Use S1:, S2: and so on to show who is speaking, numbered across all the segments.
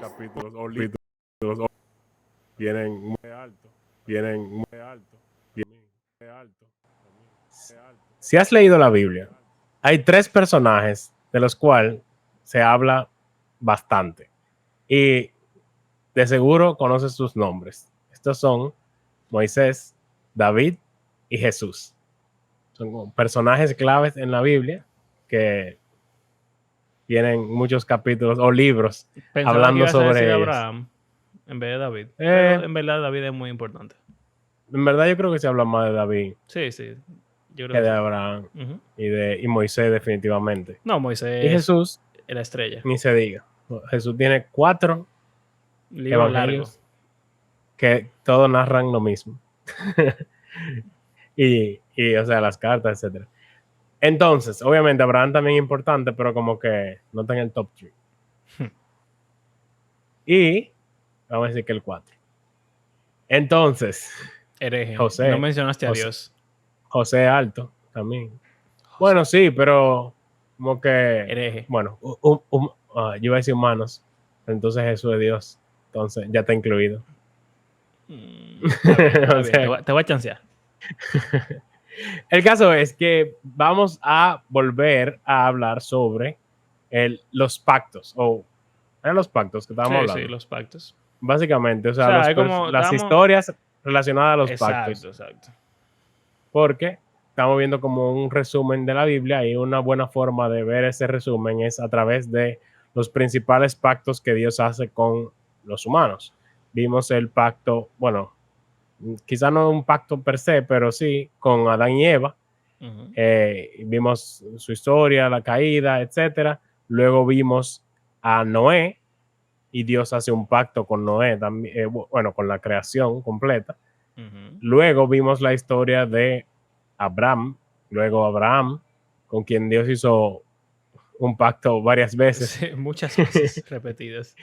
S1: capítulos o libros vienen muy alto, vienen muy alto, vienen muy alto. Si has leído la Biblia, hay tres personajes de los cuales se habla bastante y de seguro conoces sus nombres. Estos son Moisés, David y Jesús. Son como personajes claves en la Biblia que tienen muchos capítulos o libros
S2: Pensaba que
S1: hablando
S2: ibas a decir
S1: sobre ellos.
S2: Abraham en vez de David. Pero
S1: Eh,
S2: en verdad David es muy importante.
S1: en verdad yo creo que se habla más de David
S2: Sí, sí. Yo
S1: que
S2: creo
S1: de
S2: que sí.
S1: Abraham
S2: Ujú.
S1: y Moisés definitivamente.
S2: No,
S1: Y
S2: Moisés
S1: Jesús,
S2: es la estrella.
S1: ni se diga. Jesús tiene 4
S2: Libro largo.
S1: evangelios que todos narran lo mismo. O sea, las cartas, etcétera. Entonces, obviamente, Abraham también es importante, pero como que no está en el top 3. Y vamos a decir que el 4. Entonces,
S2: Hereje. Y no
S1: José,
S2: mencionaste a
S1: José,
S2: Dios.
S1: José Alto también.
S2: José.
S1: Bueno, sí, pero como que,
S2: Hereje.
S1: bueno, yo iba a decir humanos, entonces Jesús es Dios, entonces ya está incluido.
S2: Está bien, está
S1: O
S2: bien.
S1: sea,
S2: Te voy a chancear.
S1: el caso es que vamos a volver a hablar sobre los pactos, o eran los pactos que estábamos
S2: Sí, sí,
S1: hablando.
S2: los pactos.
S1: Básicamente, o
S2: O
S1: sea,
S2: sea, es como
S1: las
S2: estamos.
S1: historias relacionadas a los
S2: Exacto,
S1: pactos,
S2: exacto.
S1: porque estamos viendo como un resumen de la Biblia y una buena forma de ver ese resumen es a través de los principales pactos que Dios hace con los humanos. Vimos el pacto, bueno, quizá no un pacto per se, pero sí con Adán y Eva.
S2: Ujú.
S1: Vimos su historia, la caída, etcétera. Luego vimos a Noé y Dios hace un pacto con Noé, también, bueno, con la creación completa.
S2: Ujú.
S1: Luego vimos la historia de luego Abraham, con quien Dios hizo un pacto varias veces.
S2: Sí, muchas veces repetidas.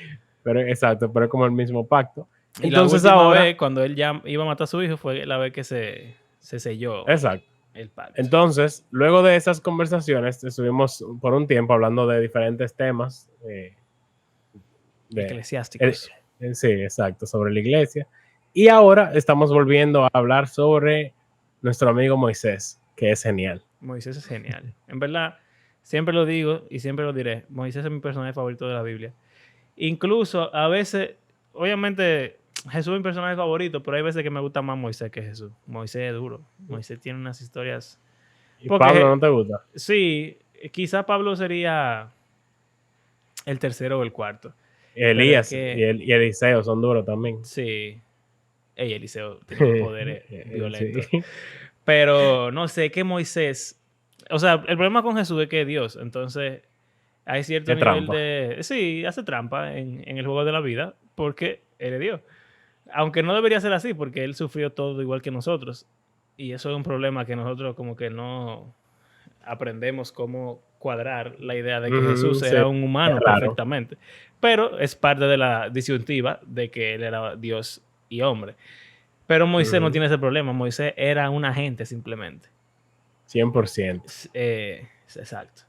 S1: Pero exacto, pero es como el mismo pacto.
S2: Y la
S1: Entonces
S2: última
S1: ahora,
S2: vez, cuando él ya iba a matar a su hijo, fue la vez que se selló
S1: exacto.
S2: el pacto.
S1: Entonces, luego de esas conversaciones, estuvimos por un tiempo hablando de diferentes temas. De, eh,
S2: Eclesiásticos.
S1: sí, exacto, sobre la iglesia. Y ahora estamos volviendo a hablar sobre nuestro amigo Moisés, que es genial.
S2: Moisés es genial. En verdad, siempre lo digo y siempre lo diré. Moisés es mi personaje favorito de la Biblia. Incluso a veces, obviamente, Jesús es mi personaje favorito, pero hay veces que me gusta más Moisés que Jesús. Moisés es duro. Moisés tiene unas historias.
S1: ¿Y Pablo
S2: Porque
S1: no te gusta?
S2: sí, quizá Pablo sería el tercero o el cuarto. Pero es
S1: Elías
S2: que
S1: y Eliseo son duros también.
S2: sí. Ey, Eliseo tiene unos poderes
S1: Sí.
S2: violentos. Pero no sé, que Moisés. O sea, el problema con Jesús es que es Dios. Entonces, hay cierto
S1: Qué
S2: nivel
S1: trampa.
S2: de. Sí, hace trampa en el juego de la vida porque él es Dios. Aunque no debería ser así porque él sufrió todo igual que nosotros. Y eso es un problema que nosotros, como que no aprendemos cómo cuadrar la idea de que Jesús
S1: Sí,
S2: era un humano
S1: claro.
S2: perfectamente. Pero es parte de la disyuntiva de que él era Dios y hombre. Pero Moisés no tiene ese problema. Moisés era un agente simplemente.
S1: 100%.
S2: Exacto.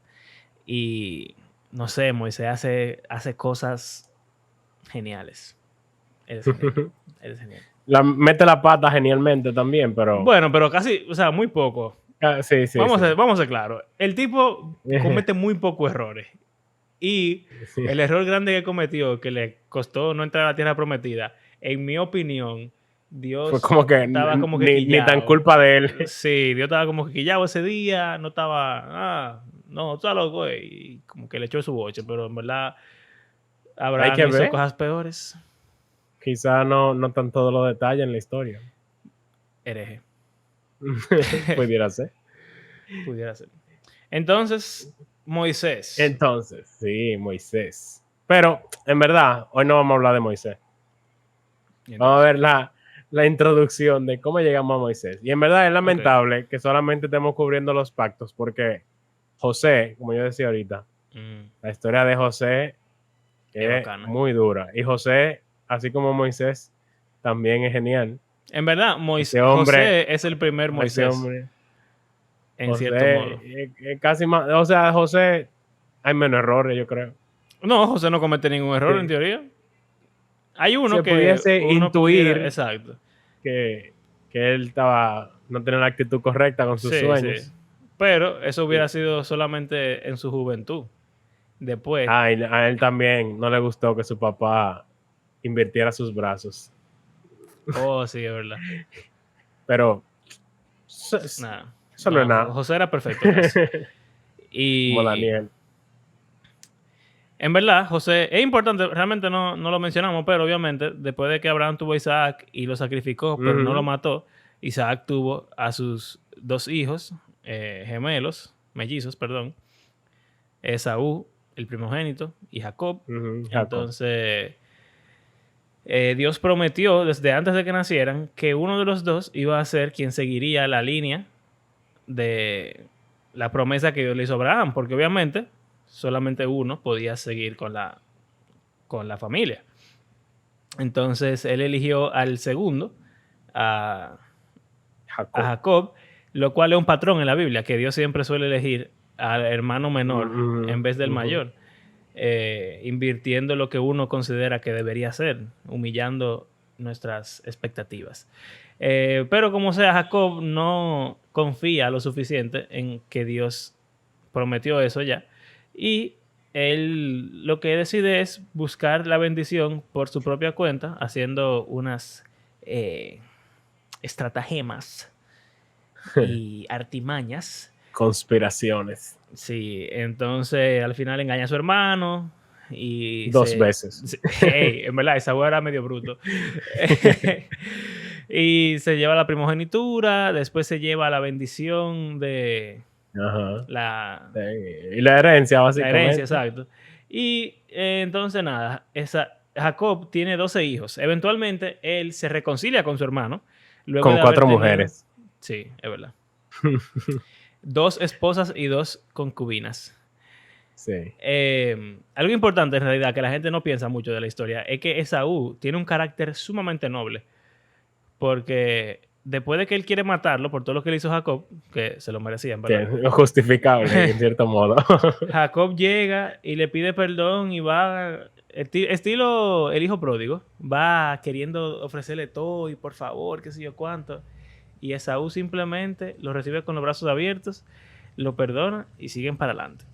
S2: Y no sé, Moisés hace cosas geniales. Él es genial. Él es genial.
S1: Mete la pata genialmente también, pero
S2: Bueno, pero casi, o sea, muy poco.
S1: sí, sí,
S2: Vamos
S1: sí.
S2: a ser claros. El tipo comete muy pocos errores. Y
S1: Sí.
S2: el error grande que cometió, que le costó no entrar a la tierra prometida, en mi opinión,
S1: Fue
S2: Dios
S1: como que
S2: estaba como que
S1: ni tan
S2: quillado.
S1: culpa de él.
S2: Sí, Dios estaba como que quillado ese día, no estaba, no, está loco, y como que le echó su boche, pero en verdad
S1: Hay
S2: Abraham
S1: que
S2: hizo
S1: ver.
S2: cosas peores.
S1: Quizá no están todos los detalles en la historia.
S2: Hereje,
S1: Pudiera ser.
S2: pudiera ser. Entonces, Moisés.
S1: Entonces, sí, Moisés. Pero, en verdad, hoy no vamos a hablar de Moisés. Vamos a
S2: Entonces,
S1: ver la introducción de cómo llegamos a Moisés. Y en verdad es
S2: ok.
S1: lamentable que solamente estemos cubriendo los pactos porque José, como yo decía ahorita, la historia de José
S2: Es
S1: es
S2: bacana.
S1: muy dura. Y José, así como Moisés, también es genial.
S2: En verdad,
S1: Ese hombre,
S2: José es el primer
S1: ese
S2: Moisés,
S1: hombre,
S2: en cierto
S1: José,
S2: modo.
S1: casi más, o sea, José, hay menos errores, yo creo.
S2: No, José no comete ningún error en teoría. Hay uno
S1: Se
S2: que
S1: pudiese
S2: uno
S1: intuir
S2: exacto.
S1: que él no tenía la actitud correcta con sus
S2: Sí, sí.
S1: sueños.
S2: Pero eso hubiera
S1: Sí.
S2: sido solamente en su juventud. Después,
S1: Y a él también no le gustó que su papá invirtiera sus brazos.
S2: oh, sí, es verdad.
S1: Pero
S2: Nada.
S1: eso no es
S2: No,
S1: nada.
S2: José era perfecto para eso.
S1: Como
S2: Y
S1: Daniel.
S2: en verdad, José, es importante, realmente no lo mencionamos, pero obviamente, después de que Abraham tuvo a Isaac y lo sacrificó, pero no lo
S1: Ujú.
S2: mató, Isaac tuvo a sus 2 hijos, mellizos, perdón, Esaú, el primogénito, y Jacob.
S1: Ujú, Jacob.
S2: Entonces, Dios prometió desde antes de que nacieran que uno de los dos iba a ser quien seguiría la línea de la promesa que Dios le hizo a Abraham, porque obviamente solamente uno podía seguir con la familia. Entonces él eligió al segundo, a
S1: Jacob.
S2: Jacob, lo cual es un patrón en la Biblia, que Dios siempre suele elegir al hermano menor en vez del
S1: Ujú.
S2: mayor, invirtiendo lo que uno considera que debería ser, humillando nuestras expectativas. Pero como sea, Jacob no confía lo suficiente en que Dios prometió eso ya. Y él lo que decide es buscar la bendición por su propia cuenta, haciendo unas estratagemas y artimañas.
S1: Conspiraciones.
S2: Sí, entonces al final engaña a su hermano y
S1: 2 veces.
S2: hey, en verdad, esa era medio bruto. Y se lleva la primogenitura, después se lleva la bendición de
S1: Ajá.
S2: la
S1: Y la herencia,
S2: herencia,
S1: básicamente.
S2: exacto. Y entonces nada, Jacob tiene 12 hijos. Eventualmente él se reconcilia con su hermano luego
S1: Con
S2: de haber
S1: 4
S2: tenido,
S1: mujeres.
S2: sí, es verdad, 2 esposas y 2 concubinas.
S1: Sí.
S2: Algo importante en realidad que la gente no piensa mucho de la historia es que Esaú tiene un carácter sumamente noble, porque después de que él quiere matarlo por todo lo que le hizo Jacob, que se lo merecía, en verdad,
S1: Justificable, en cierto modo.
S2: Jacob llega y le pide perdón y va, estilo el hijo pródigo, va queriendo ofrecerle todo y por favor, qué sé yo cuánto, y Esaú simplemente lo recibe con los brazos abiertos, lo perdona y siguen para adelante,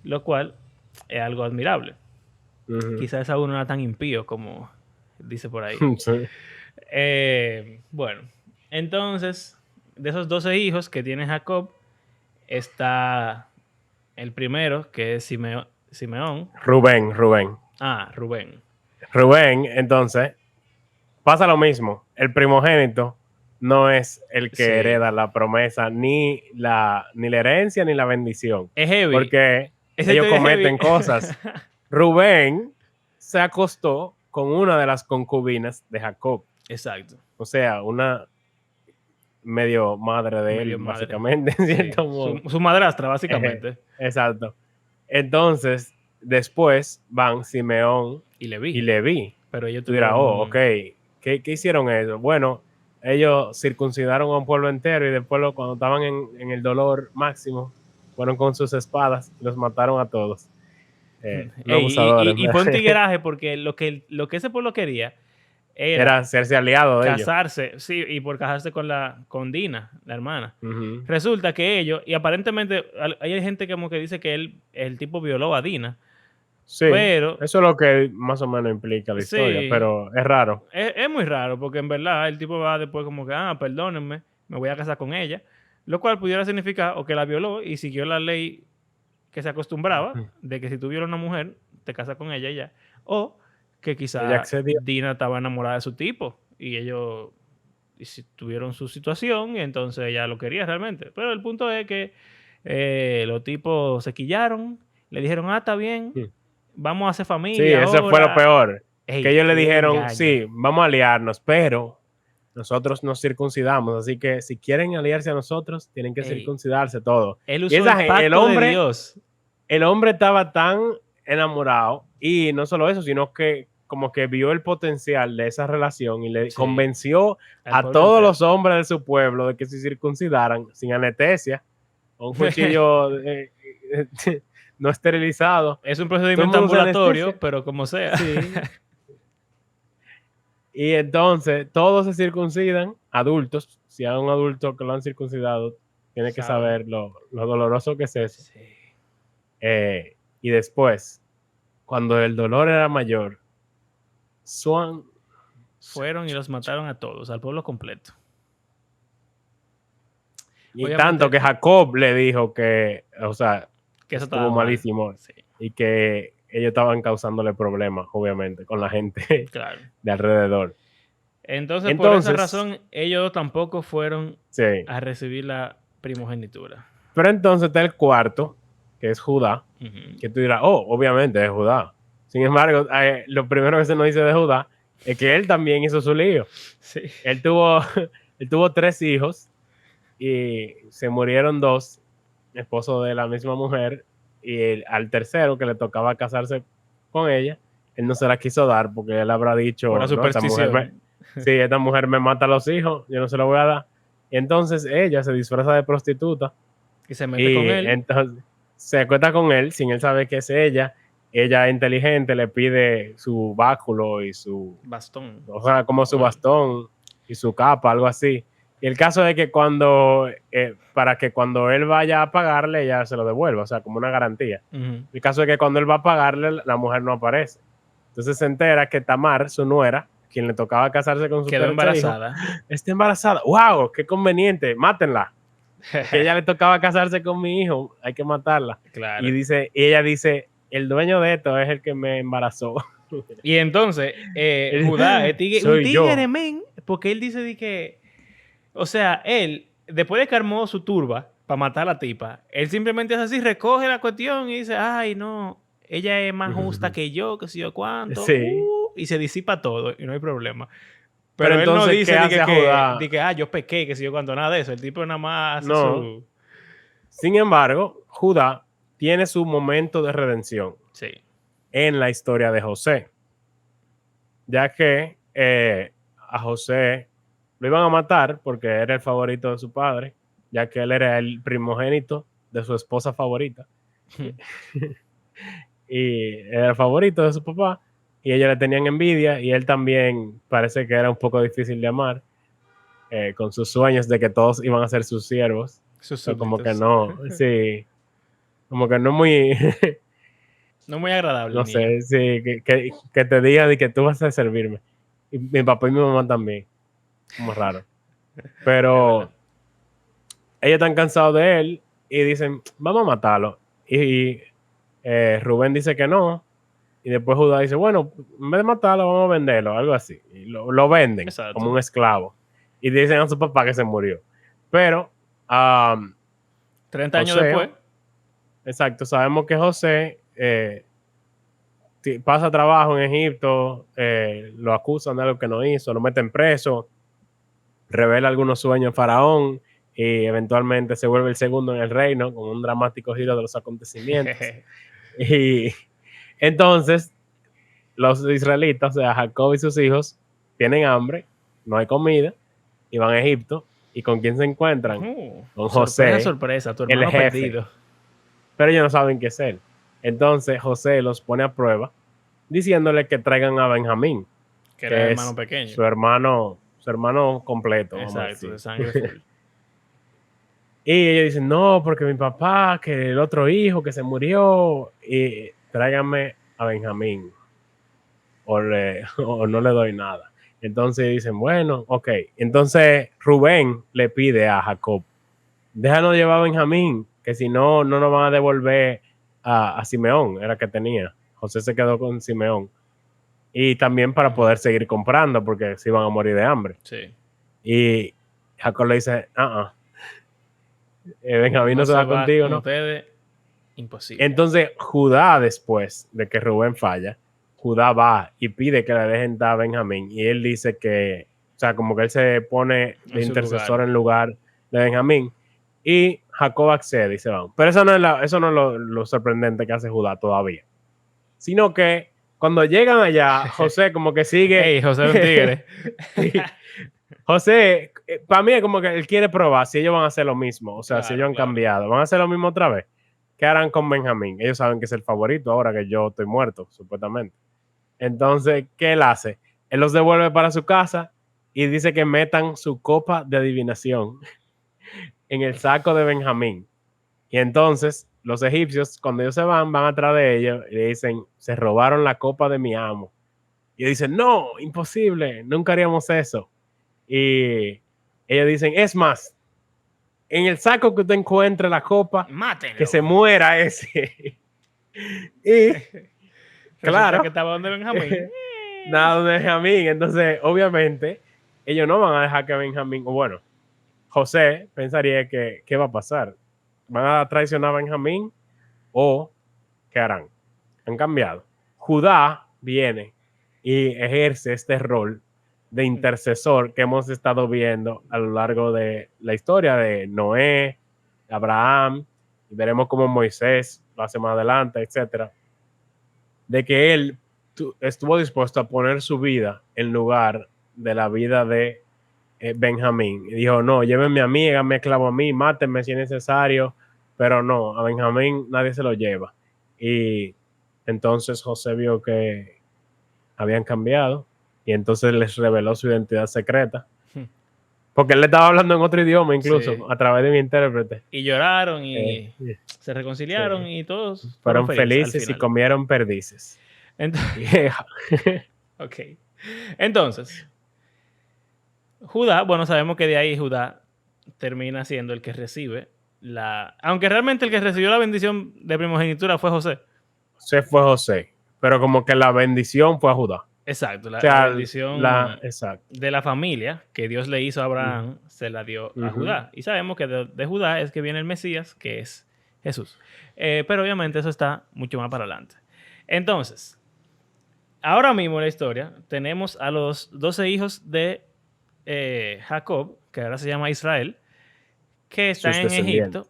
S2: lo cual es algo admirable.
S1: Ujú.
S2: Quizás Esaú no era tan impío como dice por ahí.
S1: Sí.
S2: Bueno, entonces, de esos 12 hijos que tiene Jacob, está el primero, que es Simeón.
S1: Rubén.
S2: Rubén.
S1: Rubén, entonces, pasa lo mismo. El primogénito no es el que
S2: Sí.
S1: hereda la promesa, ni la herencia, ni la bendición.
S2: Es heavy.
S1: Porque
S2: Esa
S1: ellos
S2: historia es
S1: cometen
S2: heavy.
S1: cosas. Rubén se acostó con una de las concubinas de Jacob.
S2: Exacto.
S1: O sea, una medio madre de él,
S2: Medio madre.
S1: básicamente, en
S2: Sí.
S1: cierto modo.
S2: Su madrastra, básicamente.
S1: Exacto. Entonces, después van Simeón
S2: Y
S1: y
S2: Leví.
S1: Leví.
S2: Pero ellos
S1: Tú dirás,
S2: tuvieron
S1: ok, ¿qué hicieron eso? Bueno, ellos circuncidaron a un pueblo entero y después cuando estaban en el dolor máximo, fueron con sus espadas y los mataron a todos. Unos abusadores.
S2: Y fue un tigueraje porque lo que ese pueblo quería era
S1: Era hacerse aliado de ellos.
S2: casarse, sí, y por casarse con Dina, la hermana.
S1: Ujú.
S2: Resulta que ellos, y aparentemente hay gente como que dice que el tipo violó a Dina,
S1: Sí,
S2: pero
S1: eso es lo que más o menos implica la historia,
S2: sí,
S1: pero es raro.
S2: es muy raro porque en verdad el tipo va después como que, perdónenme, me voy a casar con ella, lo cual pudiera significar o que la violó y siguió la ley que se acostumbraba de que si tú violas a una mujer, te casas con ella y ya, o que
S1: Ella
S2: quizá
S1: accedió.
S2: Dina estaba enamorada de su tipo y ellos tuvieron su situación y entonces ella lo quería realmente. Pero el punto es que los tipos se quillaron, le dijeron, está bien, vamos a hacer
S1: Sí,
S2: familia
S1: eso fue lo
S2: ahora.
S1: peor.
S2: Ey,
S1: Que ellos le
S2: qué
S1: dijeron,
S2: engaño.
S1: sí, vamos a aliarnos, pero nosotros nos circuncidamos. Así que si quieren aliarse a nosotros, tienen que
S2: Ey,
S1: circuncidarse todo.
S2: él
S1: Y
S2: usó el pacto de Dios.
S1: el hombre estaba tan enamorado y no solo eso, sino que como que vio el potencial de esa relación y le
S2: Sí,
S1: convenció
S2: al
S1: a
S2: pueblo
S1: todos
S2: entero.
S1: los hombres de su pueblo de que se circuncidaran sin anestesia, con un cuchillo no esterilizado.
S2: Es un procedimiento
S1: Todo el mundo se
S2: ambulatorio,
S1: anestesia.
S2: pero como sea.
S1: Sí. Y entonces todos se circuncidan, adultos. Si hay un adulto que lo han circuncidado, tiene que
S2: Sabe.
S1: saber lo doloroso que es eso.
S2: Sí.
S1: Y después, cuando el dolor era mayor, Swan
S2: Fueron y los mataron a todos, al pueblo completo.
S1: y
S2: Obviamente-
S1: tanto que Jacob le dijo que, o sea,
S2: Que eso
S1: estuvo
S2: estaba mal.
S1: malísimo
S2: Sí,
S1: y que ellos estaban causándole problemas, obviamente, con la gente
S2: claro.
S1: de alrededor.
S2: Entonces, por esa
S1: Entonces,
S2: razón, ellos tampoco fueron
S1: Sí.
S2: a recibir la primogenitura.
S1: Pero entonces está el cuarto, que es Judá,
S2: Ujú.
S1: que tú dirás, oh, obviamente es Judá. Sin embargo, lo primero que se nos dice de Judá es que él también hizo su lío.
S2: Sí.
S1: Él tuvo 3 hijos y se murieron 2, esposos de la misma mujer, y al tercero que le tocaba casarse con ella, él no se la quiso dar porque él habrá dicho,
S2: Por la
S1: "No,
S2: superstición.
S1: esta mujer me mata a los hijos, yo no se la voy a dar". Y entonces ella se disfraza de prostituta
S2: Y se mete
S1: y
S2: con él.
S1: entonces se acuesta con él sin él saber que es ella. Ella inteligente le pide su báculo y su,
S2: Bastón.
S1: o sea, como su
S2: Bueno.
S1: bastón y su capa, algo así. Y el caso es que para que cuando él vaya a pagarle, ella se lo devuelva, o sea, como una garantía.
S2: Ujú.
S1: El caso es que cuando él va a pagarle, la mujer no aparece. Entonces se entera que Tamar, su nuera, quien le tocaba casarse con su
S2: Quedó
S1: tercer hijo,
S2: embarazada.
S1: está embarazada. ¡Wow! ¡Qué conveniente! ¡Mátenla! Que ella le tocaba casarse con mi hijo, hay que matarla.
S2: Claro.
S1: Y ella dice, el dueño de esto es el que me embarazó.
S2: Y entonces, Judá es un
S1: Soy yo.
S2: tigre, men, porque él dice de que, o sea, él, después de que armó su turba para matar a la tipa, él simplemente es así, recoge la cuestión y dice, ay, no, ella es más justa que yo, que sé yo cuánto,
S1: Sí.
S2: y se disipa todo y no hay problema.
S1: Pero
S2: Pero él no
S1: entonces,
S2: dice
S1: ¿qué
S2: de que,
S1: hace Judá?
S2: de que, yo pequé, que sé yo cuánto, nada de eso. El tipo nada más hace
S1: No.
S2: su...
S1: Sin embargo, Judá tiene su momento de redención
S2: Sí.
S1: en la historia de José, ya que a José lo iban a matar porque era el favorito de su padre, ya que él era el primogénito de su esposa favorita y era el favorito de su papá, y ellos le tenían envidia, y él también parece que era un poco difícil de amar, con sus sueños de que todos iban a ser sus siervos.
S2: Sus
S1: Como que
S2: súbditos.
S1: no, sí, como que no muy,
S2: No muy agradable.
S1: no
S2: el niño.
S1: sé, sí, que te diga de que tú vas a servirme. Y mi papá y mi mamá también, como raro.
S2: Es
S1: Pero
S2: verdad.
S1: ellos están cansados de él y dicen, vamos a matarlo. Y Rubén dice que no. Y después Judá dice, bueno, en vez de matarlo, vamos a venderlo, algo así. Y lo venden
S2: Exacto.
S1: como un esclavo. Y dicen a su papá que se murió. Pero,
S2: 30 años
S1: José,
S2: después.
S1: exacto, sabemos que José pasa trabajo en Egipto, lo acusan de algo que no hizo, lo meten preso, revela algunos sueños en Faraón y eventualmente se vuelve el segundo en el reino con un dramático giro de los acontecimientos. Y entonces los israelitas, o sea, Jacob y sus hijos, tienen hambre, no hay comida, y van a Egipto. ¿Y con quién se encuentran? Con José,
S2: sorpresa, tu
S1: el
S2: hermano
S1: jefe.
S2: perdido.
S1: Pero ellos no saben qué es él. Entonces José los pone a prueba diciéndole que traigan a Benjamín,
S2: Que era el hermano pequeño.
S1: su hermano completo. Vamos a
S2: Exacto,
S1: decir.
S2: de sangre full.
S1: Y ellos dicen, no, porque mi papá, que el otro hijo que se murió, y tráiganme a Benjamín, o no le doy nada. Entonces dicen, bueno, ok. Entonces Rubén le pide a Jacob, déjanos llevar a Benjamín, que si no, no nos van a devolver a Simeón, era que tenía. José se quedó con Simeón. Y también para poder seguir comprando, porque se iban a morir de hambre.
S2: Sí.
S1: Y Jacob le dice, Benjamín no se va contigo,
S2: con
S1: ¿no?
S2: ustedes, imposible.
S1: Entonces Judá, después de que Rubén falla, Judá va y pide que le dejen dar a Benjamín. Y él dice que, o sea, como que él se pone de intercesor en lugar de Benjamín. Y Jacob accede y se van. Pero eso no es lo sorprendente que hace Judá todavía. Sino que cuando llegan allá, José como que sigue...
S2: Ey, José es un tigre.
S1: Sí. José, para mí es como que él quiere probar si ellos van a hacer lo mismo. O sea, si
S2: Claro,
S1: ellos han
S2: claro.
S1: cambiado. ¿Van a hacer lo mismo otra vez? ¿qué harán con Benjamín? Ellos saben que es el favorito ahora que yo estoy muerto, supuestamente. Entonces, ¿qué él hace? Él los devuelve para su casa y dice que metan su copa de adivinación en el saco de Benjamín. Y entonces los egipcios, cuando ellos se van atrás de ellos y le dicen, se robaron la copa de mi amo. Y ellos dicen, no, imposible, nunca haríamos eso. Y ellos dicen, es más, en el saco que usted encuentre la copa,
S2: ¡Mátenlo!
S1: que se muera ese. Y claro,
S2: que estaba donde Benjamín.
S1: nada de Benjamín. Entonces, obviamente, ellos no van a dejar que Benjamín, o bueno, José pensaría que, ¿qué va a pasar? ¿Van a traicionar a Benjamín o qué harán? Han cambiado. Judá viene y ejerce este rol de intercesor que hemos estado viendo a lo largo de la historia de Noé, Abraham, y veremos cómo Moisés lo hace más adelante, etcétera, de que él estuvo dispuesto a poner su vida en lugar de la vida de Benjamín. Y dijo, no, llévenme a mí, háganme esclavo a mí, mátenme si es necesario, pero no, a Benjamín nadie se lo lleva. Y entonces José vio que habían cambiado y entonces les reveló su identidad secreta. Porque él le estaba hablando en otro idioma incluso,
S2: Sí.
S1: a través de mi intérprete.
S2: Y lloraron y se reconciliaron y todos
S1: fueron
S2: felices
S1: felices y comieron perdices.
S2: Entonces, ok. Entonces, Judá, bueno, sabemos que de ahí Judá termina siendo el que recibe aunque realmente el que recibió la bendición de primogenitura fue José.
S1: Se fue José, pero como que la bendición fue a Judá.
S2: Exacto, la bendición de la familia que Dios le hizo a Abraham se la dio a Judá. Y sabemos que de Judá es que viene el Mesías, que es Jesús. Pero obviamente eso está mucho más para adelante. Entonces, ahora mismo en la historia tenemos a los 12 hijos de Jacob, que ahora se llama Israel, que están en Egipto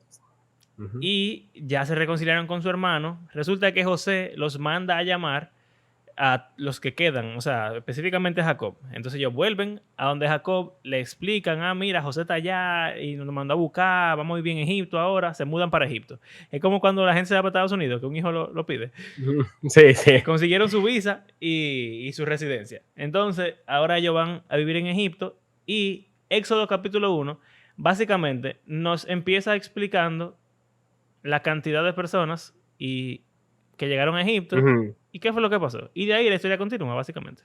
S2: y ya se reconciliaron con su hermano. Resulta que José los manda a llamar a los que quedan, o sea, específicamente a Jacob. Entonces ellos vuelven a donde Jacob, le explican, mira, José está allá y nos mandó a buscar, vamos a vivir en Egipto ahora, se mudan para Egipto. Es como cuando la gente se va para Estados Unidos, que un hijo lo pide.
S1: Sí, sí.
S2: Consiguieron su visa y su residencia. Entonces, ahora ellos van a vivir en Egipto y Éxodo capítulo 1 básicamente nos empieza explicando la cantidad de personas que llegaron a Egipto y qué fue lo que pasó. Y de ahí la historia continúa, básicamente.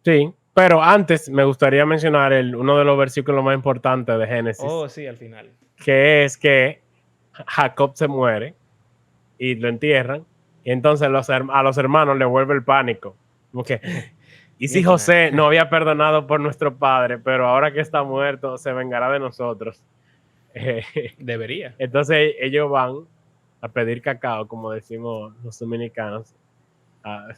S1: Sí, pero antes me gustaría mencionar uno de los versículos más importantes de Génesis.
S2: Oh, sí, al final.
S1: Que es que Jacob se muere y lo entierran. Y entonces a los hermanos le vuelve el pánico. Como que, y si José no había perdonado por nuestro padre, pero ahora que está muerto, se vengará de nosotros.
S2: Debería.
S1: Entonces ellos van a pedir cacao, como decimos los dominicanos.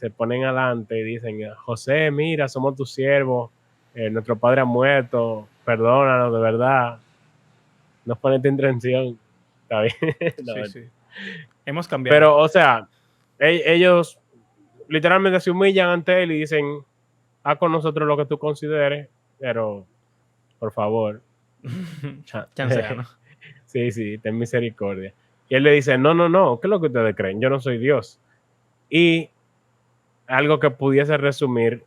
S1: Se ponen adelante y dicen, José, mira, somos tus siervos, nuestro padre ha muerto, perdónanos, de verdad. Nos pone esta intención. Está bien.
S2: Sí. Hemos cambiado.
S1: Pero, o sea, ellos literalmente se humillan ante él y dicen, haz con nosotros lo que tú consideres, pero, por favor.
S2: Chanceanos.
S1: Sí, ten misericordia. Y él le dice, no, ¿qué es lo que ustedes creen? Yo no soy Dios. Y algo que pudiese resumir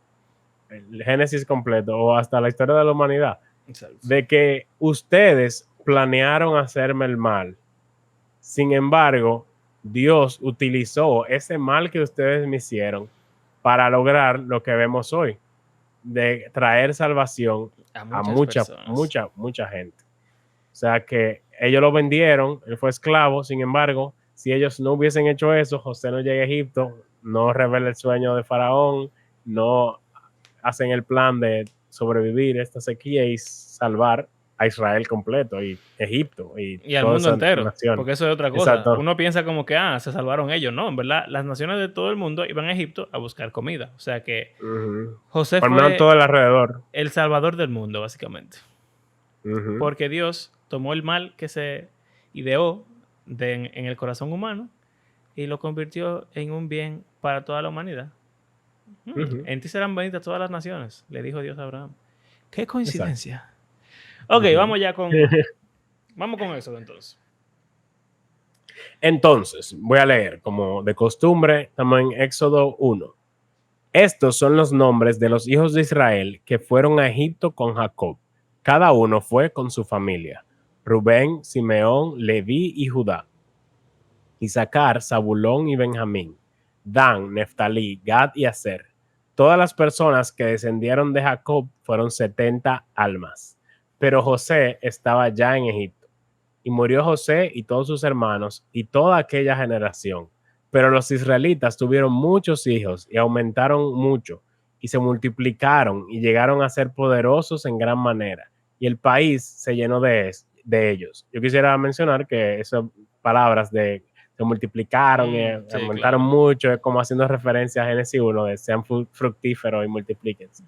S1: el Génesis completo o hasta la historia de la humanidad. Exacto. De que ustedes planearon hacerme el mal. Sin embargo, Dios utilizó ese mal que ustedes me hicieron para lograr lo que vemos hoy, de traer salvación a mucha gente. O sea que ellos lo vendieron, él fue esclavo. Sin embargo, si ellos no hubiesen hecho eso, José no llega a Egipto, no revela el sueño de Faraón, no hacen el plan de sobrevivir esta sequía y salvar a Israel completo y Egipto y
S2: al mundo entero,
S1: nación.
S2: Porque eso es otra cosa.
S1: Exacto.
S2: Uno piensa como que se salvaron ellos. No, en verdad, las naciones de todo el mundo iban a Egipto a buscar comida. O sea que José fue
S1: todo el alrededor,
S2: el salvador del mundo, básicamente. Porque Dios tomó el mal que se ideó en el corazón humano y lo convirtió en un bien para toda la humanidad. En ti serán benditas todas las naciones, le dijo Dios a Abraham. ¡Qué coincidencia! Exacto. Ok, vamos ya con... vamos con eso entonces.
S1: Entonces, voy a leer, como de costumbre, estamos en Éxodo 1. Estos son los nombres de los hijos de Israel que fueron a Egipto con Jacob. Cada uno fue con su familia. Rubén, Simeón, Leví y Judá. Isaacar, Zabulón y Benjamín. Dan, Neftalí, Gad y Aser. Todas las personas que descendieron de Jacob fueron 70 almas. Pero José estaba ya en Egipto. Y murió José y todos sus hermanos y toda aquella generación. Pero los israelitas tuvieron muchos hijos y aumentaron mucho y se multiplicaron y llegaron a ser poderosos en gran manera. Y el país se llenó de ellos. Yo quisiera mencionar que esas palabras de se multiplicaron y
S2: Sí,
S1: aumentaron
S2: claro.
S1: mucho, es como haciendo referencia a Génesis 1 de sean fructíferos y multiplíquense.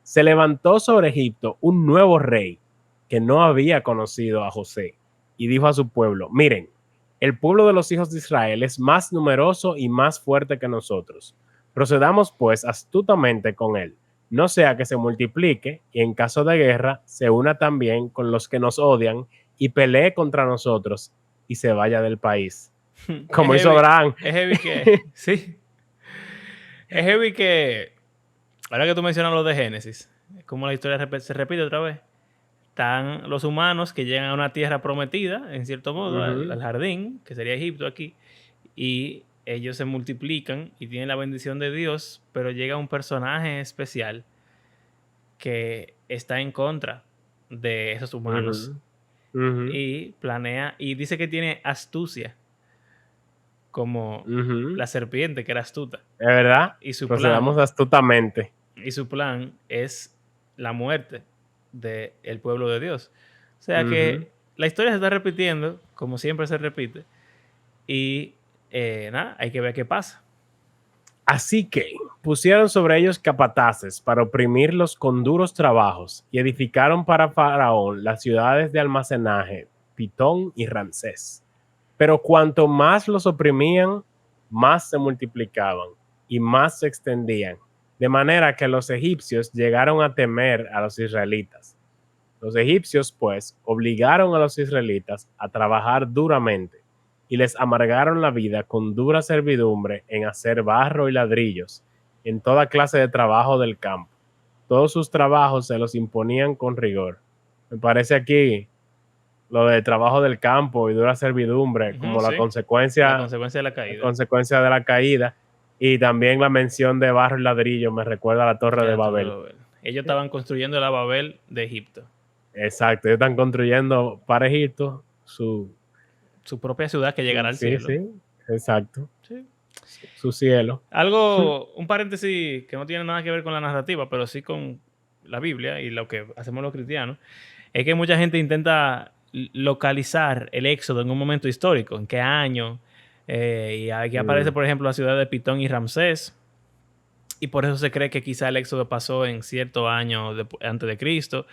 S1: Se levantó sobre Egipto un nuevo rey que no había conocido a José y dijo a su pueblo: miren, el pueblo de los hijos de Israel es más numeroso y más fuerte que nosotros. Procedamos pues astutamente con él, no sea que se multiplique y en caso de guerra se una también con los que nos odian y pelee contra nosotros y se vaya del país. Como hizo Abraham.
S2: Es heavy que... Sí. Es heavy que... Ahora que tú mencionas lo de Génesis, es como la historia se repite otra vez. Están los humanos que llegan a una tierra prometida, en cierto modo, al jardín, que sería Egipto aquí, y ellos se multiplican y tienen la bendición de Dios, pero llega un personaje especial que está en contra de esos humanos y planea, y dice que tiene astucia, como la serpiente que era astuta.
S1: Es verdad.
S2: Y su
S1: Procedamos
S2: plan,
S1: astutamente.
S2: y su plan es la muerte del pueblo de Dios. O sea que la historia se está repitiendo, como siempre se repite, y nada, hay que ver qué pasa.
S1: Así que pusieron sobre ellos capataces para oprimirlos con duros trabajos y edificaron para Faraón las ciudades de almacenaje, Pitón y Ramsés. Pero cuanto más los oprimían, más se multiplicaban y más se extendían, de manera que los egipcios llegaron a temer a los israelitas. Los egipcios, pues, obligaron a los israelitas a trabajar duramente y les amargaron la vida con dura servidumbre en hacer barro y ladrillos, en toda clase de trabajo del campo. Todos sus trabajos se los imponían con rigor. Me parece aquí lo de trabajo del campo y dura servidumbre como
S2: Sí.
S1: la consecuencia
S2: de la caída.
S1: La consecuencia de la caída, y también la mención de barro y ladrillo me recuerda a la Torre de Babel.
S2: Ellos estaban construyendo la Babel de Egipto.
S1: Exacto, ellos están construyendo para Egipto su
S2: propia ciudad que llegará al cielo.
S1: Sí, exacto.
S2: Sí.
S1: Su cielo.
S2: Un paréntesis que no tiene nada que ver con la narrativa, pero sí con la Biblia y lo que hacemos los cristianos, es que mucha gente intenta localizar el éxodo en un momento histórico, en qué año, y aquí aparece, por ejemplo, la ciudad de Pitón y Ramsés, y por eso se cree que quizá el éxodo pasó en cierto año antes de Cristo,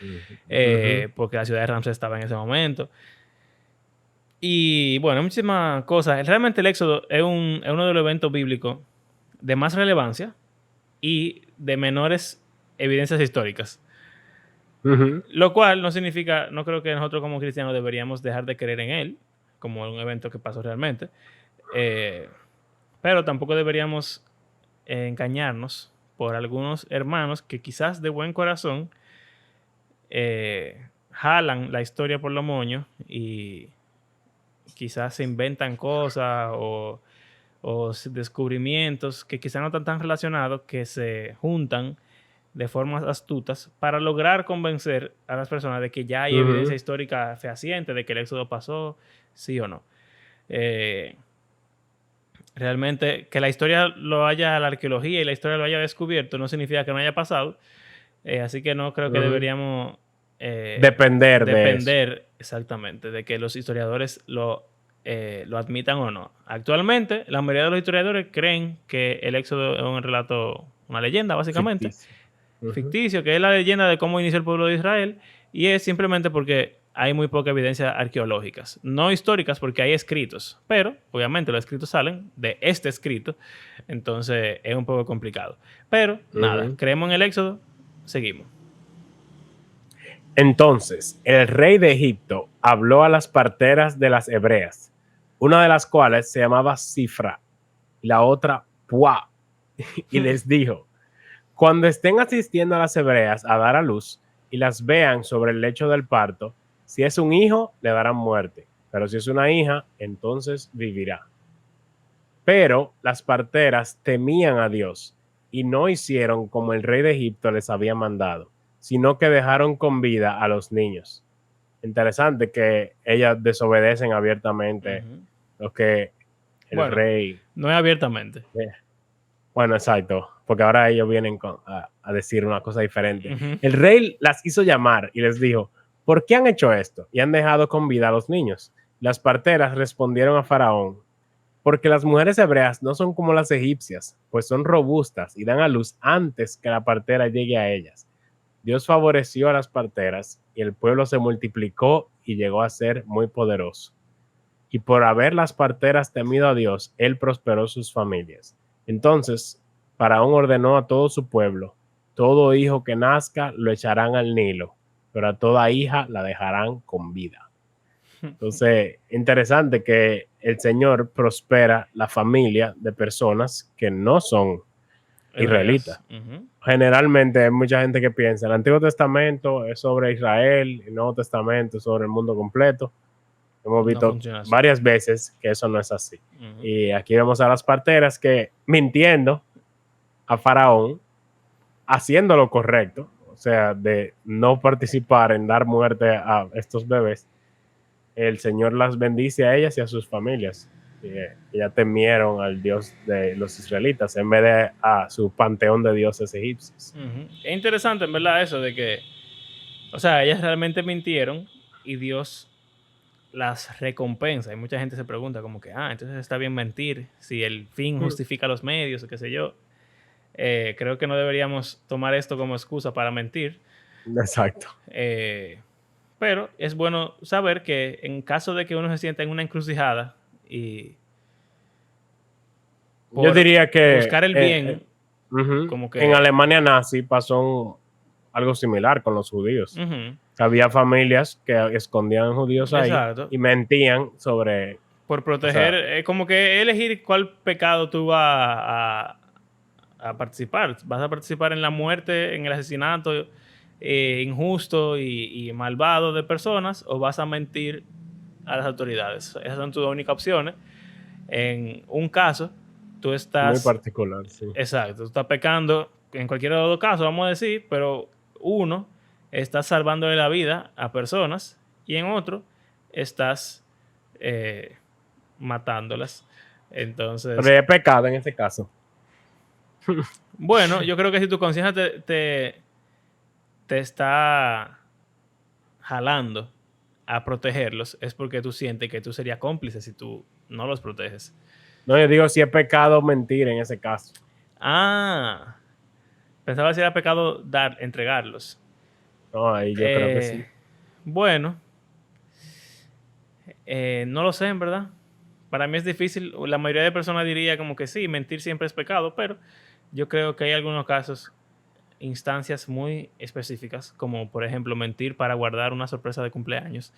S2: porque la ciudad de Ramsés estaba en ese momento. Y bueno, hay muchísimas cosas. Realmente el éxodo es uno de los eventos bíblicos de más relevancia y de menores evidencias históricas. Lo cual no significa, no creo que nosotros como cristianos deberíamos dejar de creer en él, como un evento que pasó realmente. Pero tampoco deberíamos engañarnos por algunos hermanos que quizás de buen corazón jalan la historia por los moños y quizás se inventan cosas o descubrimientos que quizás no están tan relacionados, que se juntan de formas astutas para lograr convencer a las personas de que ya hay evidencia histórica fehaciente de que el éxodo pasó, sí o no. Realmente que la historia la arqueología y la historia lo haya descubierto no significa que no haya pasado, así que no creo que deberíamos
S1: depender de eso.
S2: Exactamente, de que los historiadores lo admitan o no. Actualmente, la mayoría de los historiadores creen que el éxodo es un relato, una leyenda básicamente, ficticio, que es la leyenda de cómo inició el pueblo de Israel, y es simplemente porque hay muy poca evidencia arqueológicas, no históricas porque hay escritos, pero obviamente los escritos salen de este escrito, entonces es un poco complicado. Pero nada, creemos en el éxodo, seguimos.
S1: Entonces el rey de Egipto habló a las parteras de las hebreas: una de las cuales se llamaba Cifra y la otra Puá, y les dijo: cuando estén asistiendo a las hebreas a dar a luz y las vean sobre el lecho del parto, si es un hijo, le darán muerte, pero si es una hija, entonces vivirá. Pero las parteras temían a Dios y no hicieron como el rey de Egipto les había mandado, sino que dejaron con vida a los niños. Interesante que ellas desobedecen abiertamente lo que el rey...
S2: No es abiertamente.
S1: Bueno, exacto, porque ahora ellos vienen a decir una cosa diferente. El rey las hizo llamar y les dijo: ¿por qué han hecho esto y han dejado con vida a los niños? Las parteras respondieron a Faraón: porque las mujeres hebreas no son como las egipcias, pues son robustas y dan a luz antes que la partera llegue a ellas. Dios favoreció a las parteras y el pueblo se multiplicó y llegó a ser muy poderoso. Y por haber las parteras temido a Dios, él prosperó sus familias. Entonces, Faraón ordenó a todo su pueblo: todo hijo que nazca lo echarán al Nilo, pero a toda hija la dejarán con vida. Entonces, interesante que el Señor prospera la familia de personas que no son israelitas. Generalmente hay mucha gente que piensa: el Antiguo Testamento es sobre Israel, el Nuevo Testamento es sobre el mundo completo. Hemos visto varias veces que eso no es así. Y aquí vemos a las parteras que, mintiendo a Faraón, haciendo lo correcto, o sea, de no participar en dar muerte a estos bebés, el Señor las bendice a ellas y a sus familias. Ellas temieron al Dios de los israelitas en vez de a su panteón de dioses egipcios.
S2: Es interesante, en verdad, eso de que, o sea, ellas realmente mintieron y Dios las recompensa. Y mucha gente se pregunta como que, entonces está bien mentir si el fin justifica los medios, o qué sé yo. Creo que no deberíamos tomar esto como excusa para mentir.
S1: Exacto.
S2: Pero es bueno saber que en caso de que uno se sienta en una encrucijada y
S1: yo diría que
S2: buscar el bien, como que
S1: en Alemania nazi pasó algo similar con los judíos. Había familias que escondían judíos ahí. Exacto. Y mentían sobre...
S2: por proteger, como que elegir cuál pecado tú vas a participar. ¿Vas a participar en la muerte, en el asesinato injusto y malvado de personas, o vas a mentir a las autoridades? Esas son tus únicas opciones. En un caso, tú estás...
S1: muy particular, sí.
S2: Exacto. Tú estás pecando en cualquiera de los casos, vamos a decir, pero uno, estás salvándole la vida a personas, y en otro, estás matándolas. Entonces...
S1: pero es pecado en ese caso.
S2: Bueno, yo creo que si tu conciencia te está jalando a protegerlos, es porque tú sientes que tú serías cómplice si tú no los proteges.
S1: No, yo digo si es pecado mentir en ese caso.
S2: Pensaba si era pecado entregarlos.
S1: No, ahí yo creo que sí.
S2: Bueno, no lo sé, en verdad. Para mí es difícil. La mayoría de personas diría como que sí, mentir siempre es pecado, pero yo creo que hay algunos casos, instancias muy específicas, como por ejemplo mentir para guardar una sorpresa de cumpleaños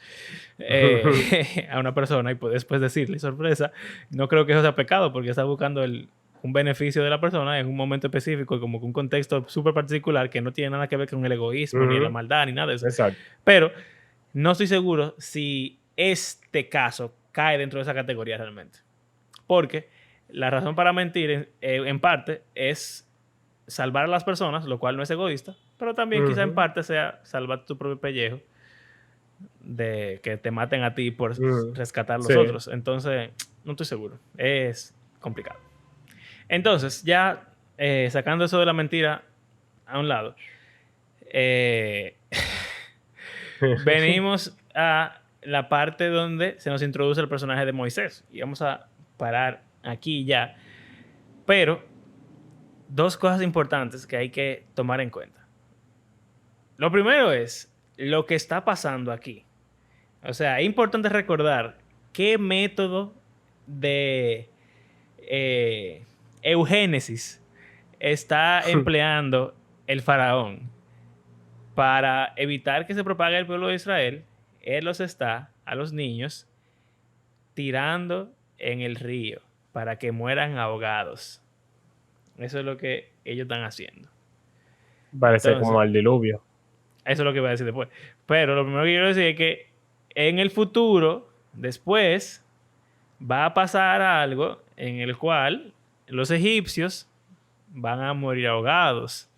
S2: a una persona y después decirle sorpresa. No creo que eso sea pecado, porque está buscando un beneficio de la persona en un momento específico, como que un contexto súper particular que no tiene nada que ver con el egoísmo, ni la maldad, ni nada de eso.
S1: Exacto.
S2: Pero no estoy seguro si este caso cae dentro de esa categoría realmente, porque la razón para mentir en parte es salvar a las personas, lo cual no es egoísta, pero también quizá en parte sea salvar tu propio pellejo de que te maten a ti por rescatar a los otros. Entonces, no estoy seguro. Es complicado. Entonces, ya sacando eso de la mentira a un lado, venimos a la parte donde se nos introduce el personaje de Moisés. Y vamos a parar aquí ya. Pero dos cosas importantes que hay que tomar en cuenta. Lo primero es lo que está pasando aquí. O sea, es importante recordar qué método de eugénesis está empleando el faraón para evitar que se propague el pueblo de Israel. Él los está, a los niños, tirando en el río para que mueran ahogados. Eso es lo que ellos están haciendo.
S1: Parece
S2: Entonces,
S1: como al diluvio.
S2: eso es lo que voy a decir después. Pero lo primero que quiero decir es que en el futuro, después, va a pasar algo en el cual los egipcios van a morir ahogados.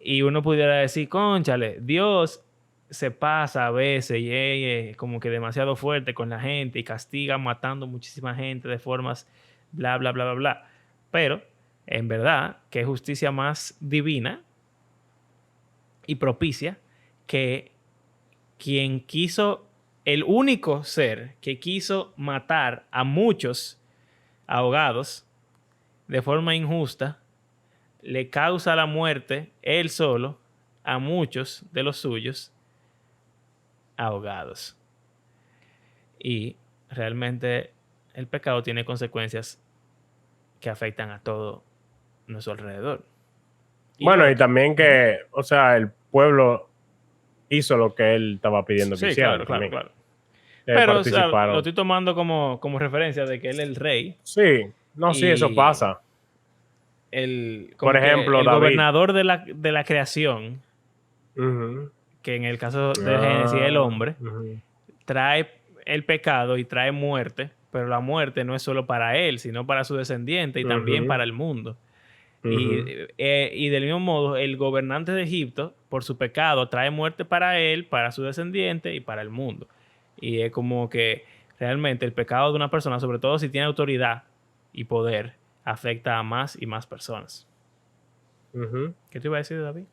S2: Y uno pudiera decir, cónchale, Dios se pasa a veces y es como que demasiado fuerte con la gente y castiga matando muchísima gente de formas bla, bla, bla, bla, bla. Pero, en verdad, qué justicia más divina y propicia que quien quiso, el único ser que quiso matar a muchos ahogados de forma injusta, le causa la muerte él solo a muchos de los suyos ahogados. Y realmente el pecado tiene consecuencias que afectan a todo nuestro alrededor.
S1: Bueno, y también que, o sea, el pueblo hizo lo que él estaba pidiendo que
S2: Sí,
S1: hicieran.
S2: claro. Pero o sea, lo
S1: Participaron.
S2: estoy tomando como referencia de que él es el rey.
S1: Sí, no, sí, eso
S2: Y
S1: pasa.
S2: Como
S1: Por ejemplo,
S2: el
S1: David.
S2: gobernador de la creación,
S1: Ujú.
S2: que en el caso de Génesis es el hombre,
S1: Ujú.
S2: trae el pecado y trae muerte, pero la muerte no es solo para él, sino para su descendiente y también
S1: Ujú.
S2: para el mundo.
S1: Ujú.
S2: Y del mismo modo, el gobernante de Egipto, por su pecado, trae muerte para él, para su descendiente y para el mundo. Y es como que realmente el pecado de una persona, sobre todo si tiene autoridad y poder, afecta a más y más personas.
S1: Ujú.
S2: ¿Qué te iba a decir, David?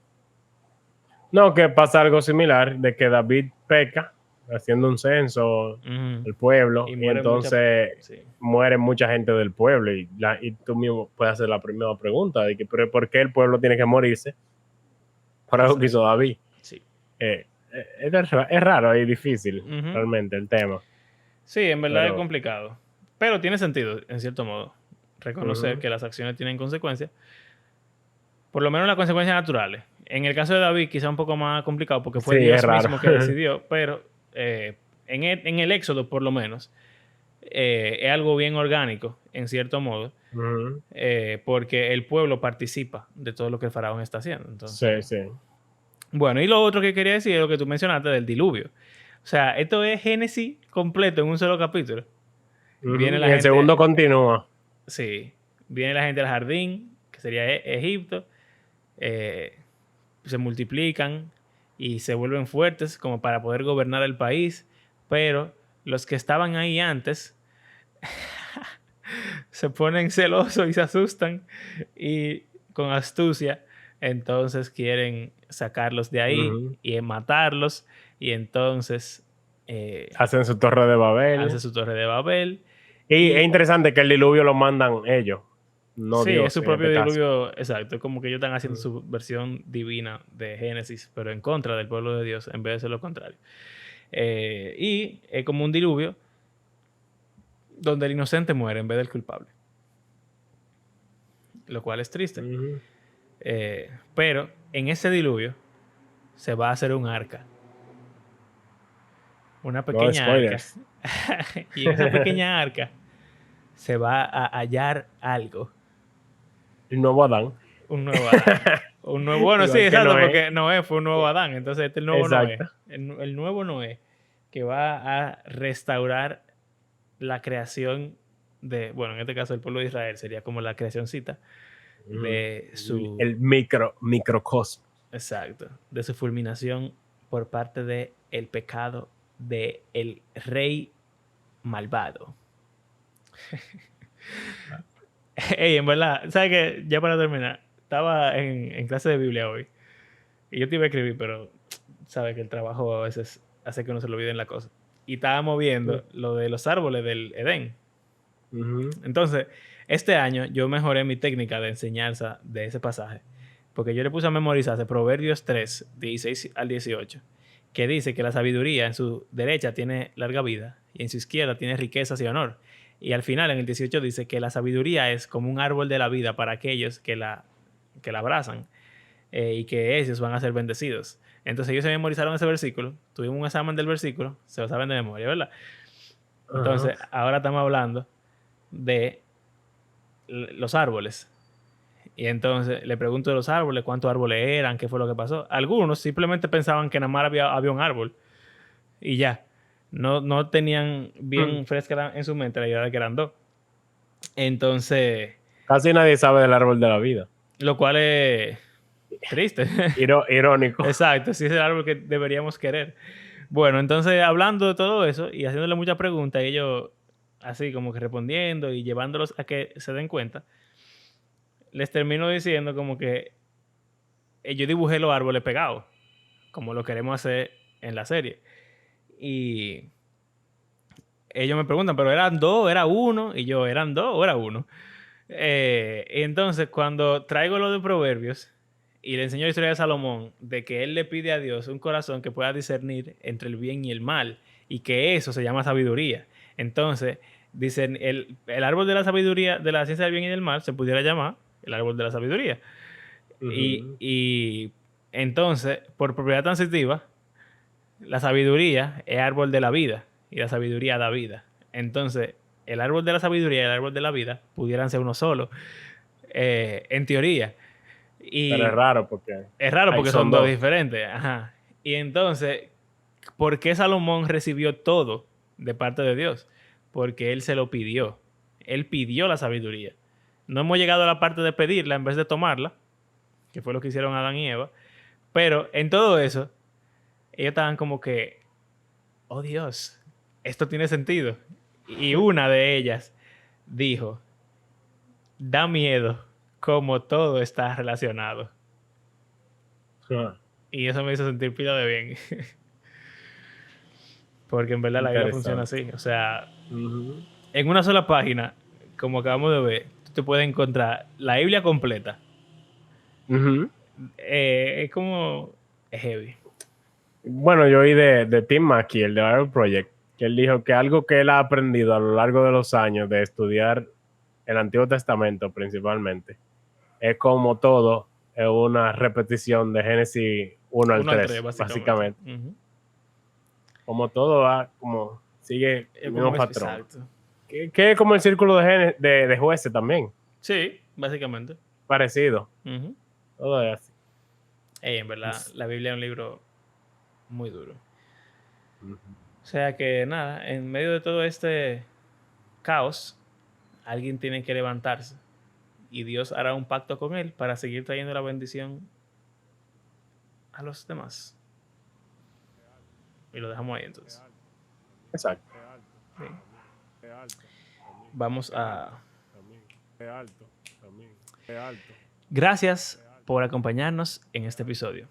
S1: No, que pasa algo similar, de que David peca haciendo un censo
S2: Ujú.
S1: del pueblo
S2: Y
S1: y
S2: muere
S1: entonces
S2: sí.
S1: muere mucha gente del pueblo y tú mismo puedes hacer la primera pregunta de que ¿pero por qué el pueblo tiene que morirse por algo que hizo David?
S2: Sí.
S1: Es raro y difícil
S2: Ujú.
S1: realmente el tema.
S2: Sí, en verdad es
S1: Pero,
S2: complicado. Pero tiene sentido, en cierto modo, reconocer
S1: ujú.
S2: que las acciones tienen consecuencias. Por lo menos las consecuencias naturales. En el caso de David, quizá un poco más complicado porque fue
S1: Sí, es
S2: Dios
S1: raro.
S2: mismo que decidió, pero en el Éxodo, por lo menos, es algo bien orgánico, en cierto modo,
S1: Ujú.
S2: porque el pueblo participa de todo lo que el faraón está haciendo.
S1: Sí,
S2: Entonces,
S1: sí.
S2: bueno, y lo otro que quería decir es lo que tú mencionaste del diluvio. O sea, esto es Génesis completo en un solo capítulo. Viene
S1: Ujú. Y
S2: la
S1: el segundo
S2: gente,
S1: continúa.
S2: sí, viene la gente al jardín, que sería Egipto, eh, se multiplican y se vuelven fuertes como para poder gobernar el país, pero los que estaban ahí antes se ponen celosos y se asustan y con astucia entonces quieren sacarlos de ahí
S1: Ujú.
S2: y matarlos y entonces
S1: Hacen su torre de
S2: hace
S1: Babel.
S2: su torre de Babel
S1: Y es
S2: y
S1: interesante que el diluvio lo mandan ellos, no
S2: sí, es
S1: Dios
S2: su
S1: en
S2: propio
S1: este caso.
S2: diluvio, exacto, es como que ellos están haciendo
S1: Ujú.
S2: su versión divina de Génesis, pero en contra del pueblo de Dios en vez de ser lo contrario. Y es como un diluvio donde el inocente muere en vez del culpable, lo cual es triste.
S1: Ujú.
S2: Pero en ese diluvio se va a hacer un arca, una
S1: No
S2: pequeña arca.
S1: spoilers.
S2: Y en esa pequeña arca se va a hallar algo,
S1: El nuevo Adán.
S2: un nuevo Adán. Un nuevo, bueno, sí,
S1: Igual que
S2: exacto,
S1: Noé.
S2: porque Noé fue un nuevo Adán, entonces este es el nuevo Noé.
S1: Exacto.
S2: El nuevo Noé que va a restaurar la creación de, bueno, en este caso el pueblo de Israel sería como la creacióncita
S1: Ujú.
S2: de su,
S1: El microcosmos.
S2: exacto, de su fulminación por parte de el pecado de el rey malvado. Ey, en verdad, ¿sabes qué? Ya para terminar, estaba en clase de Biblia hoy y yo te iba a escribir, pero sabes que el trabajo a veces hace que uno se lo olvide en la cosa. Y estábamos viendo lo de los árboles del Edén.
S1: Ujú.
S2: Entonces, este año yo mejoré mi técnica de enseñanza de ese pasaje, porque yo le puse a memorizarse Proverbios 3, 16 al 18, que dice que la sabiduría en su derecha tiene larga vida y en su izquierda tiene riquezas y honor. Y al final, en el 18, dice que la sabiduría es como un árbol de la vida para aquellos que la abrazan y que ellos van a ser bendecidos. Entonces ellos se memorizaron ese versículo, tuvimos un examen del versículo, se lo saben de memoria, ¿verdad? Entonces, ahora estamos hablando de los árboles. Y entonces le pregunto de los árboles, cuántos árboles eran, qué fue lo que pasó. Algunos simplemente pensaban que nada más había un árbol y ya. No tenían bien fresca en su mente la idea de que eran dos. Entonces,
S1: Casi nadie sabe del árbol de la vida.
S2: lo cual es triste.
S1: Irónico.
S2: Exacto, sí es el árbol que deberíamos querer. Bueno, entonces hablando de todo eso y haciéndole muchas preguntas, y ellos así como que respondiendo y llevándolos a que se den cuenta, les termino diciendo como que yo dibujé los árboles pegados, como lo queremos hacer en la serie. Y ellos me preguntan, ¿pero eran dos, era uno? Y yo, ¿eran dos o era uno? Y entonces, cuando traigo lo de Proverbios y le enseño la historia de Salomón, de que él le pide a Dios un corazón que pueda discernir entre el bien y el mal, y que eso se llama sabiduría. Entonces, dicen, el árbol de la sabiduría, de la ciencia del bien y del mal, se pudiera llamar el árbol de la sabiduría. Y entonces, por propiedad transitiva, la sabiduría es árbol de la vida y la sabiduría da vida. Entonces, el árbol de la sabiduría y el árbol de la vida pudieran ser uno solo, en teoría. Y
S1: Pero
S2: es raro porque son
S1: son
S2: dos
S1: dos.
S2: diferentes. Ajá. Y entonces, ¿por qué Salomón recibió todo de parte de Dios? Porque él se lo pidió. Él pidió la sabiduría. No hemos llegado a la parte de pedirla en vez de tomarla, que fue lo que hicieron Adán y Eva. Pero en todo eso, ellos estaban como que, oh Dios, esto tiene sentido. Y una de ellas dijo, da miedo como todo está relacionado. Y eso me hizo sentir pila de bien. Porque en verdad la Biblia funciona así. O sea, en una sola página, como acabamos de ver, tú te puedes encontrar la Biblia completa. Es como... es heavy.
S1: Bueno, yo oí de Tim Mackey, el de Bible Project, que él dijo que algo que él ha aprendido a lo largo de los años de estudiar el Antiguo Testamento principalmente, es como todo es una repetición de Génesis 1 al 3, básicamente. Como todo va, como sigue el mismo patrón.
S2: Exacto.
S1: Que es como el círculo de jueces también.
S2: Sí, básicamente.
S1: Parecido. Todo es así.
S2: En verdad, la Biblia es un libro muy duro. O sea que nada, en medio de todo este caos, alguien tiene que levantarse y Dios hará un pacto con él para seguir trayendo la bendición a los demás. Y lo dejamos ahí entonces.
S1: Exacto.
S2: Sí. Vamos a... Gracias por acompañarnos en este episodio.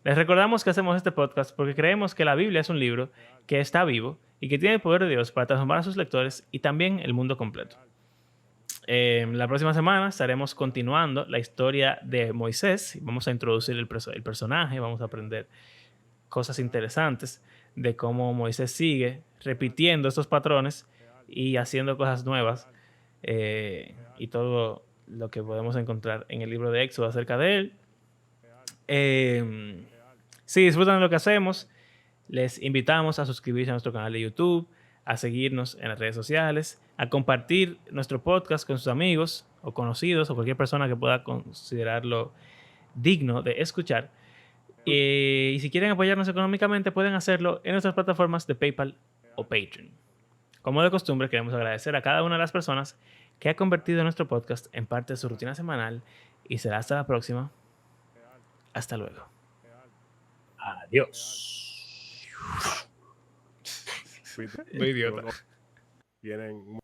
S2: Les recordamos que hacemos este podcast porque creemos que la Biblia es un libro que está vivo y que tiene el poder de Dios para transformar a sus lectores y también el mundo completo. La próxima semana estaremos continuando la historia de Moisés. Vamos a introducir el personaje, vamos a aprender cosas interesantes de cómo Moisés sigue repitiendo estos patrones y haciendo cosas nuevas, y todo lo que podemos encontrar en el libro de Éxodo acerca de él. Si disfrutan de lo que hacemos, les invitamos a suscribirse a nuestro canal de YouTube, a seguirnos en las redes sociales, a compartir nuestro podcast con sus amigos o conocidos o cualquier persona que pueda considerarlo digno de escuchar. Y si quieren apoyarnos económicamente, pueden hacerlo en nuestras plataformas de PayPal o Patreon. Como de costumbre, queremos agradecer a cada una de las personas que ha convertido nuestro podcast en parte de su rutina semanal y será hasta la próxima. Hasta luego.
S1: Adiós.
S2: Muy idiota.
S1: Vienen